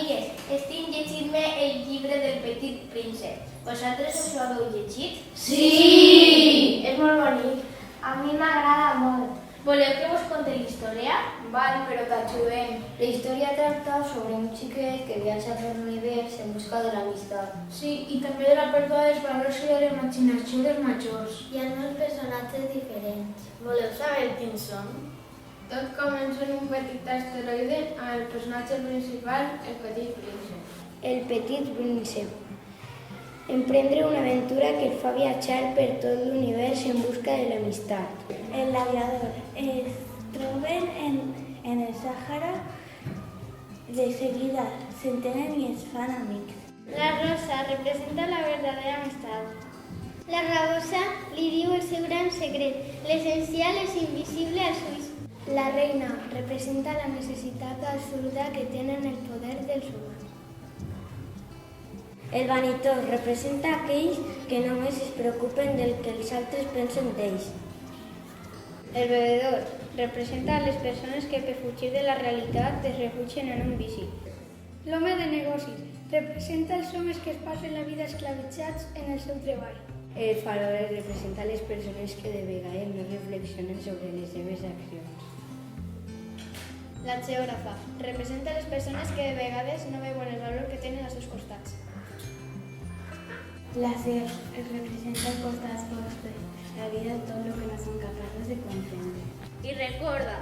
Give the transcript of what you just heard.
Amigues, estic llegint-me el llibre del Petit Príncep. Vosaltres us ho heu llegit? Sí! És molt bonic. A mi m'agrada molt. Voleu que vos conte la història? Val, però t'ajudem. La història tracta sobre un xiquet que viatja per l'univers en busca de l'amistat. Sí, i també de la pèrdua dels valors i de la imaginació dels majors. Hi ha molts personatges diferents. Voleu saber quins són? Tot comença en un petit asteroide amb el personatge principal, el Petit Príncep. El Petit Príncep. Emprendre una aventura que el fa viatjar per tot l'univers en busca de l'amistat. El aviador. Es troben en el Sàhara. De seguida s'entenen i es fan amics. La rosa representa la verdadera amistad. La rabosa li diu el seu gran secret. L'essencial és invisible als ulls. La reina representa la necessitat absoluta que tenen el poder dels humans. El vanitós representa aquells que només es preocupen del que els altres pensen d'ells. El bebedor representa les persones que per fugir de la realitat es refugien en un vici. L'home de negocis representa els homes que es passen la vida esclavitzats en el seu treball. El farol representa les persones que de vegades no reflexionen sobre les seves accions. La geògrafa representa les persones que de vegades no veuen el valor que tenen als seus costats. La SER representa el costat fosc de la vida, tot el que no són capaços de comprendre. I recorda,